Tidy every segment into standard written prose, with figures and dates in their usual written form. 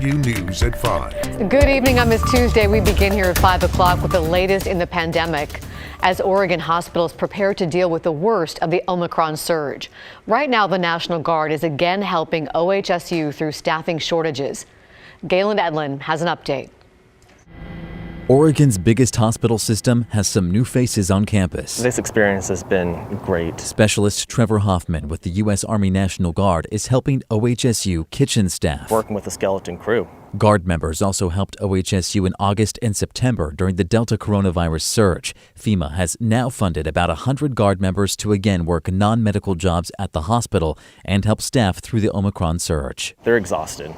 News at 5. Good evening on this Tuesday. We begin here at 5 o'clock with the latest in the pandemic as Oregon hospitals prepare to deal with the worst of the Omicron surge. Right now, the National Guard is again helping OHSU through staffing shortages. Galen Edlin has an update. Oregon's biggest hospital system has some new faces on campus. This experience has been great. Specialist Trevor Hoffman with the U.S. Army National Guard is helping OHSU kitchen staff. Working with a skeleton crew. Guard members also helped OHSU in August and September during the Delta coronavirus surge. FEMA has now funded about 100 Guard members to again work non-medical jobs at the hospital and help staff through the Omicron surge. They're exhausted.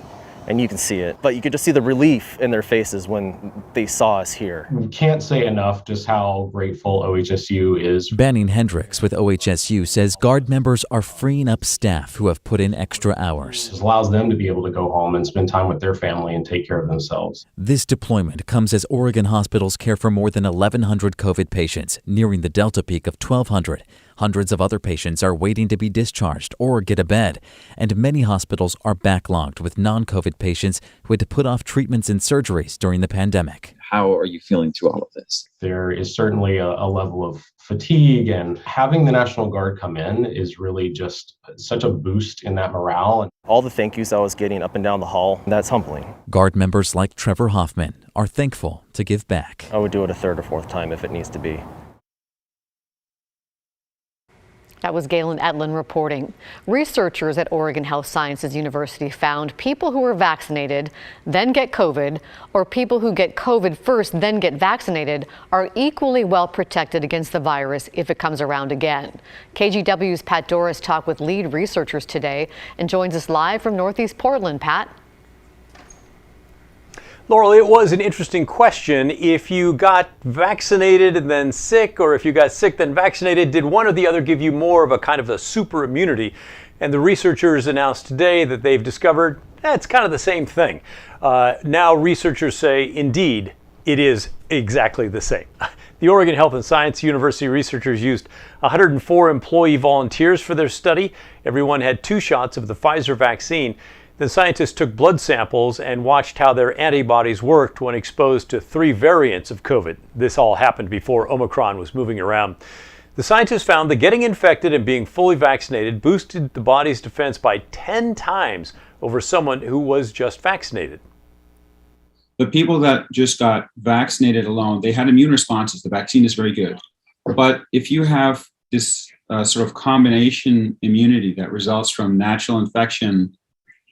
And you can see it, but you could just see the relief in their faces when they saw us here. We can't say enough just how grateful OHSU is. Banning Hendricks with OHSU says Guard members are freeing up staff who have put in extra hours. This allows them to be able to go home and spend time with their family and take care of themselves. This deployment comes as Oregon hospitals care for more than 1,100 COVID patients, nearing the Delta peak of 1,200. Hundreds of other patients are waiting to be discharged or get a bed, and many hospitals are backlogged with non-COVID patients who had to put off treatments and surgeries during the pandemic. How are you feeling through all of this? There is certainly a level of fatigue, and having the National Guard come in is really just such a boost in that morale. All the thank yous I was getting up and down the hall, that's humbling. Guard members like Trevor Hoffman are thankful to give back. I would do it a third or fourth time if it needs to be. That was Galen Edlin reporting. Researchers at Oregon Health Sciences University found people who were vaccinated, then get COVID, or people who get COVID first, then get vaccinated, are equally well protected against the virus if it comes around again. KGW's Pat Doris talked with lead researchers today and joins us live from Northeast Portland. Pat? Laurel, it was an interesting question. If you got vaccinated and then sick, or if you got sick then vaccinated, did one or the other give you more of a kind of a super immunity? And the researchers announced today that they've discovered it's kind of the same thing. Now researchers say, indeed, it is exactly the same. The Oregon Health and Science University researchers used 104 employee volunteers for their study. Everyone had 2 shots of the Pfizer vaccine. The scientists took blood samples and watched how their antibodies worked when exposed to 3 variants of COVID. This all happened before Omicron was moving around. The scientists found that getting infected and being fully vaccinated boosted the body's defense by 10 times over someone who was just vaccinated. The people that just got vaccinated alone, they had immune responses. The vaccine is very good. But if you have this sort of combination immunity that results from natural infection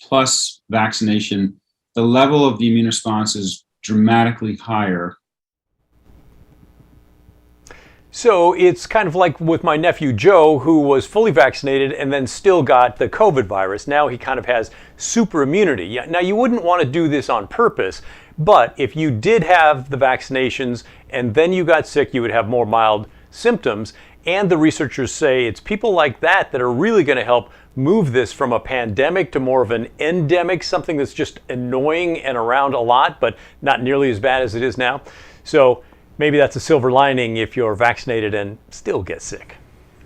plus vaccination, the level of the immune response is dramatically higher. So it's kind of like with my nephew Joe, who was fully vaccinated and then still got the COVID virus. Now he kind of has super immunity. Now you wouldn't want to do this on purpose, but if you did have the vaccinations and then you got sick, you would have more mild symptoms. And the researchers say it's people like that that are really going to help move this from a pandemic to more of an endemic, something that's just annoying and around a lot, but not nearly as bad as it is now. So maybe that's a silver lining if you're vaccinated and still get sick.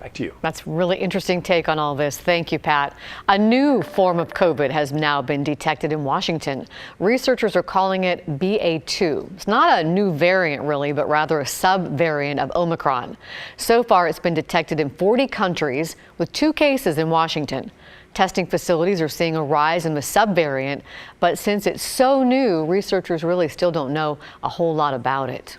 Back to you. That's a really interesting take on all this. Thank you, Pat. A new form of COVID has now been detected in Washington. Researchers are calling it BA2. It's not a new variant, really, but rather a sub-variant of Omicron. So far, it's been detected in 40 countries with 2 cases in Washington. Testing facilities are seeing a rise in the sub-variant, but since it's so new, researchers really still don't know a whole lot about it.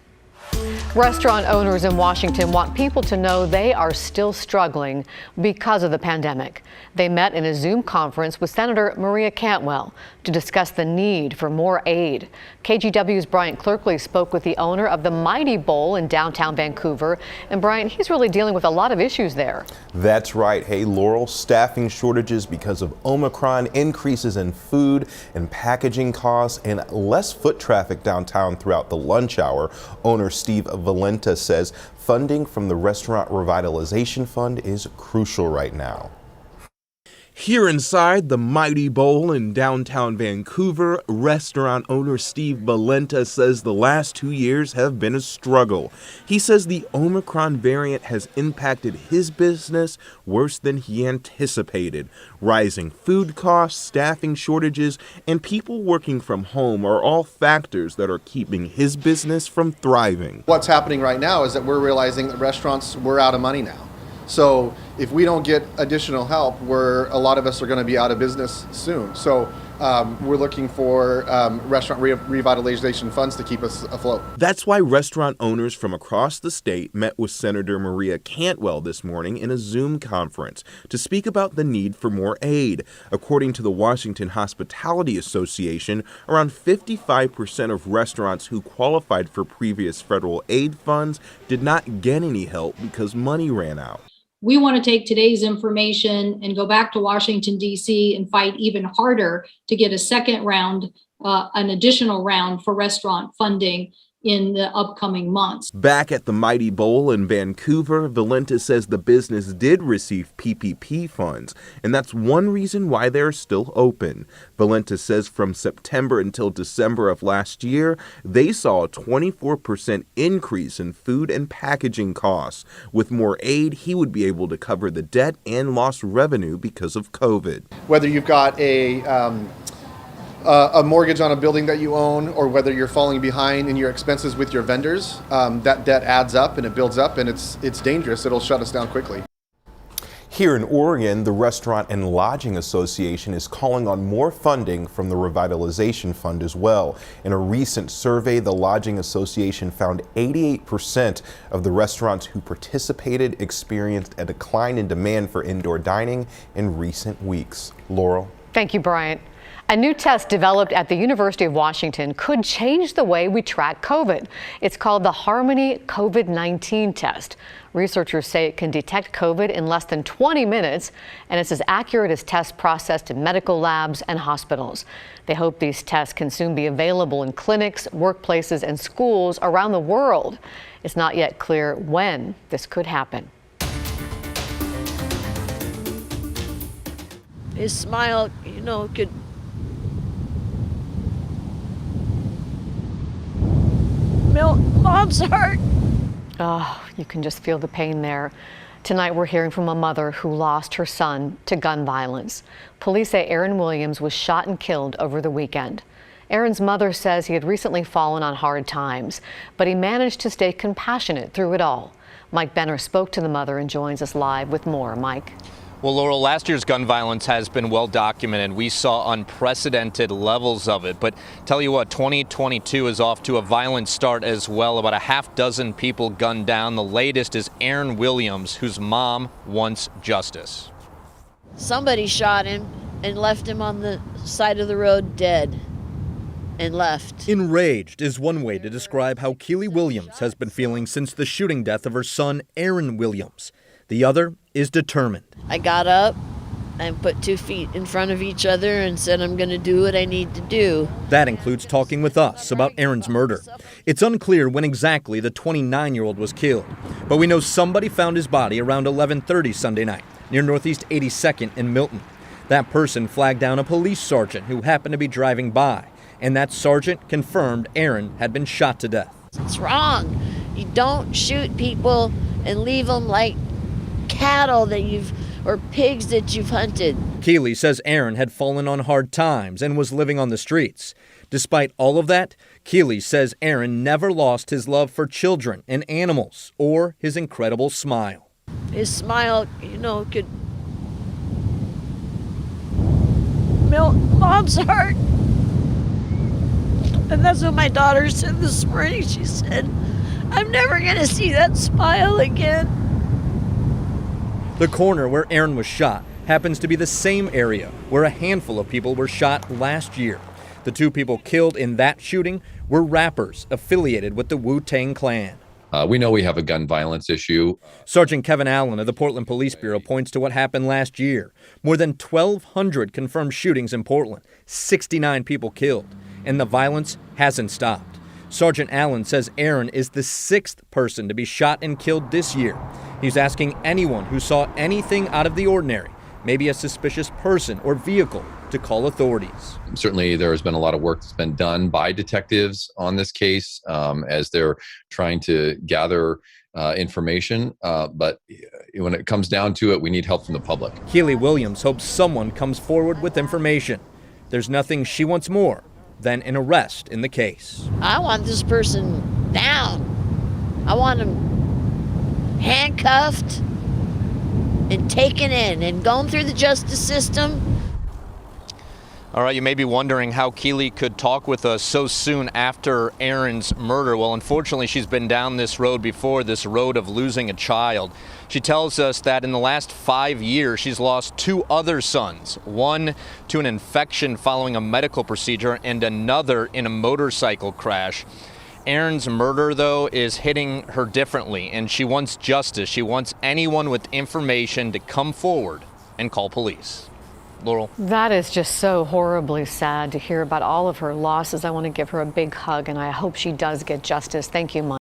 Restaurant owners in Washington want people to know they are still struggling because of the pandemic. They met in a Zoom conference with Senator Maria Cantwell to discuss the need for more aid. KGW's Bryant Clerkley spoke with the owner of the Mighty Bowl in downtown Vancouver. And Bryant, he's really dealing with a lot of issues there. That's right. Hey, Laurel, staffing shortages because of Omicron, increases in food and packaging costs, and less foot traffic downtown throughout the lunch hour. Owner Steve Valenta says funding from the Restaurant Revitalization Fund is crucial right now. Here inside the Mighty Bowl in downtown Vancouver, restaurant owner Steve Valenta says the last 2 years have been a struggle. He says the Omicron variant has impacted his business worse than he anticipated. Rising food costs, staffing shortages, and people working from home are all factors that are keeping his business from thriving. What's happening right now is that we're realizing that restaurants, we're out of money now. So if we don't get additional help, a lot of us are going to be out of business soon. So we're looking for restaurant revitalization funds to keep us afloat. That's why restaurant owners from across the state met with Senator Maria Cantwell this morning in a Zoom conference to speak about the need for more aid. According to the Washington Hospitality Association, around 55% of restaurants who qualified for previous federal aid funds did not get any help because money ran out. We want to take today's information and go back to Washington, D.C. and fight even harder to get a second round, an additional round for restaurant funding in the upcoming months. Back at the Mighty Bowl in Vancouver, Valenta says the business did receive PPP funds, and that's one reason why they're still open. Valenta says from September until December of last year, they saw a 24% increase in food and packaging costs. With more aid, he would be able to cover the debt and lost revenue because of COVID. Whether you've got a mortgage on a building that you own, or whether you're falling behind in your expenses with your vendors, that debt adds up and it builds up, and it's dangerous. It'll shut us down quickly. Here in Oregon, the Restaurant and Lodging Association is calling on more funding from the Revitalization Fund as well. In a recent survey, the Lodging Association found 88% of the restaurants who participated experienced a decline in demand for indoor dining in recent weeks. Laurel. Thank you, Bryant. A new test developed at the University of Washington could change the way we track COVID. It's called the Harmony COVID-19 test. Researchers say it can detect COVID in less than 20 minutes, and it's as accurate as tests processed in medical labs and hospitals. They hope these tests can soon be available in clinics, workplaces, and schools around the world. It's not yet clear when this could happen. His smile, could melt Mom's heart. Oh, you can just feel the pain there. Tonight we're hearing from a mother who lost her son to gun violence. Police say Aaron Williams was shot and killed over the weekend. Aaron's mother says he had recently fallen on hard times, but he managed to stay compassionate through it all. Mike Benner spoke to the mother and joins us live with more. Mike. Well, Laurel, last year's gun violence has been well documented. We saw unprecedented levels of it. But tell you what, 2022 is off to a violent start as well. About a half dozen people gunned down. The latest is Aaron Williams, whose mom wants justice. Somebody shot him and left him on the side of the road dead and left. Enraged is one way to describe how Keely Williams has been feeling since the shooting death of her son, Aaron Williams. The other is determined. I got up and put 2 feet in front of each other and said, I'm going to do what I need to do. That includes talking with us about Aaron's murder. It's unclear when exactly the 29-year-old was killed, but we know somebody found his body around 11:30 Sunday night near Northeast 82nd in Milton. That person flagged down a police sergeant who happened to be driving by, and that sergeant confirmed Aaron had been shot to death. It's wrong. You don't shoot people and leave them like cattle or pigs that you've hunted. Keely says Aaron had fallen on hard times and was living on the streets. Despite all of that, Keely says Aaron never lost his love for children and animals or his incredible smile. His smile, could melt Mom's heart. And that's what my daughter said this morning. She said, I'm never going to see that smile again. The corner where Aaron was shot happens to be the same area where a handful of people were shot last year. The 2 people killed in that shooting were rappers affiliated with the Wu-Tang Clan. We know we have a gun violence issue. Sergeant Kevin Allen of the Portland Police Bureau points to what happened last year. More than 1,200 confirmed shootings in Portland, 69 people killed, and the violence hasn't stopped. Sergeant Allen says Aaron is the 6th person to be shot and killed this year. He's asking anyone who saw anything out of the ordinary maybe a suspicious person or vehicle, to call authorities. Certainly, there has been a lot of work that's been done by detectives on this case as they're trying to gather information. But when it comes down to it, we need help from the public. Keely Williams hopes someone comes forward with information. There's nothing she wants more than an arrest in the case. I want this person down. I want him handcuffed and taken in and going through the justice system. All right, you may be wondering how Keely could talk with us so soon after Aaron's murder. Well, unfortunately, she's been down this road before, this road of losing a child. She tells us that in the last 5 years, she's lost 2 other sons, one to an infection following a medical procedure and another in a motorcycle crash. Aaron's murder, though, is hitting her differently, and she wants justice. She wants anyone with information to come forward and call police. Laurel. That is just so horribly sad to hear about all of her losses. I want to give her a big hug, and I hope she does get justice. Thank you, Mike.